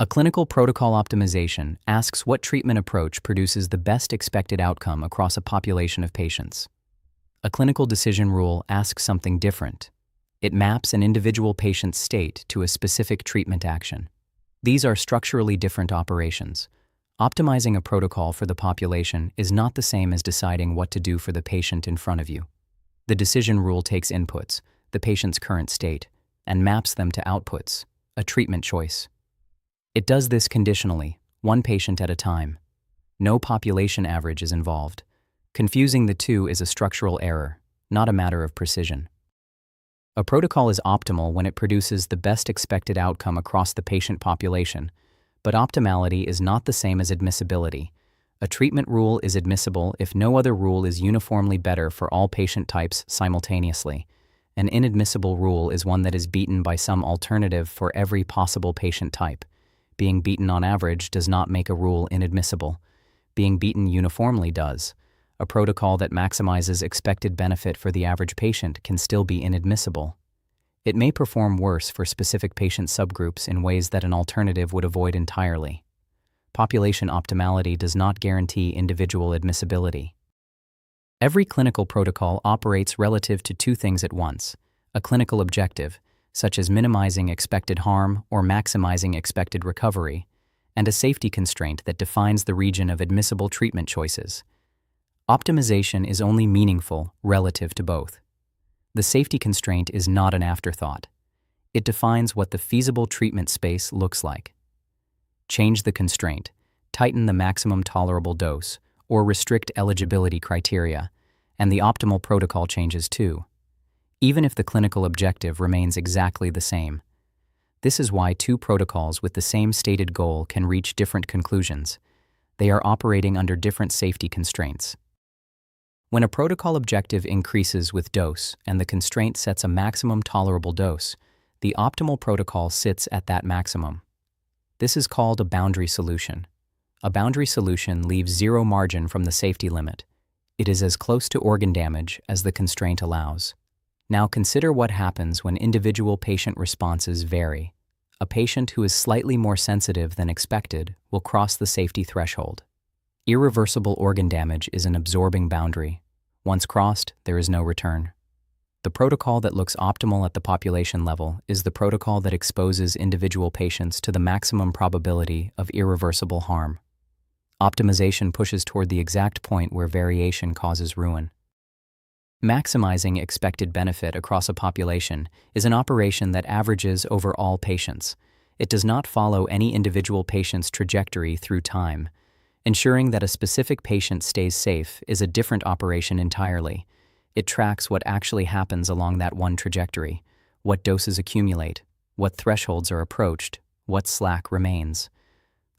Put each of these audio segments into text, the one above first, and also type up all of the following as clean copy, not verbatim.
A clinical protocol optimization asks what treatment approach produces the best expected outcome across a population of patients. A clinical decision rule asks something different. It maps an individual patient's state to a specific treatment action. These are structurally different operations. Optimizing a protocol for the population is not the same as deciding what to do for the patient in front of you. The decision rule takes inputs, the patient's current state, and maps them to outputs, a treatment choice. It does this conditionally, one patient at a time. No population average is involved. Confusing the two is a structural error, not a matter of precision. A protocol is optimal when it produces the best expected outcome across the patient population, but optimality is not the same as admissibility. A treatment rule is admissible if no other rule is uniformly better for all patient types simultaneously. An inadmissible rule is one that is beaten by some alternative for every possible patient type. Being beaten on average does not make a rule inadmissible. Being beaten uniformly does. A protocol that maximizes expected benefit for the average patient can still be inadmissible. It may perform worse for specific patient subgroups in ways that an alternative would avoid entirely. Population optimality does not guarantee individual admissibility. Every clinical protocol operates relative to two things at once: a clinical objective, such as minimizing expected harm or maximizing expected recovery, and a safety constraint that defines the region of admissible treatment choices. Optimization is only meaningful relative to both. The safety constraint is not an afterthought. It defines what the feasible treatment space looks like. Change the constraint, tighten the maximum tolerable dose, or restrict eligibility criteria, and the optimal protocol changes too, even if the clinical objective remains exactly the same. This is why two protocols with the same stated goal can reach different conclusions. They are operating under different safety constraints. When a protocol objective increases with dose and the constraint sets a maximum tolerable dose, the optimal protocol sits at that maximum. This is called a boundary solution. A boundary solution leaves zero margin from the safety limit. It is as close to organ damage as the constraint allows. Now consider what happens when individual patient responses vary. A patient who is slightly more sensitive than expected will cross the safety threshold. Irreversible organ damage is an absorbing boundary. Once crossed, there is no return. The protocol that looks optimal at the population level is the protocol that exposes individual patients to the maximum probability of irreversible harm. Optimization pushes toward the exact point where variation causes ruin. Maximizing expected benefit across a population is an operation that averages over all patients. It does not follow any individual patient's trajectory through time. Ensuring that a specific patient stays safe is a different operation entirely. It tracks what actually happens along that one trajectory, what doses accumulate, what thresholds are approached, what slack remains.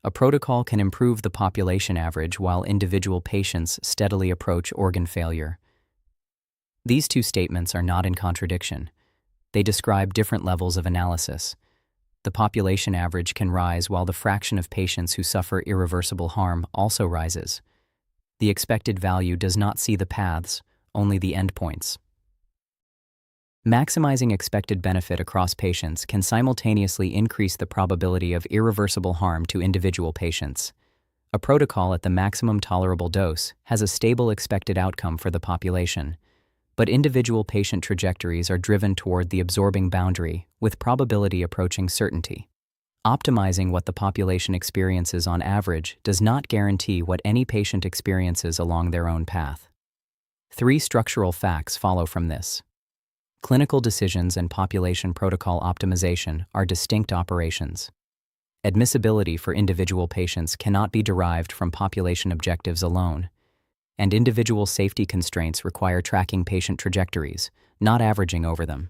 A protocol can improve the population average while individual patients steadily approach organ failure. These two statements are not in contradiction. They describe different levels of analysis. The population average can rise while the fraction of patients who suffer irreversible harm also rises. The expected value does not see the paths, only the endpoints. Maximizing expected benefit across patients can simultaneously increase the probability of irreversible harm to individual patients. A protocol at the maximum tolerable dose has a stable expected outcome for the population, but individual patient trajectories are driven toward the absorbing boundary, with probability approaching certainty. Optimizing what the population experiences on average does not guarantee what any patient experiences along their own path. Three structural facts follow from this. Clinical decisions and population protocol optimization are distinct operations. Admissibility for individual patients cannot be derived from population objectives alone, and individual safety constraints require tracking patient trajectories, not averaging over them.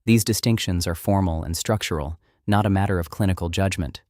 These distinctions are formal and structural, not a matter of clinical judgment.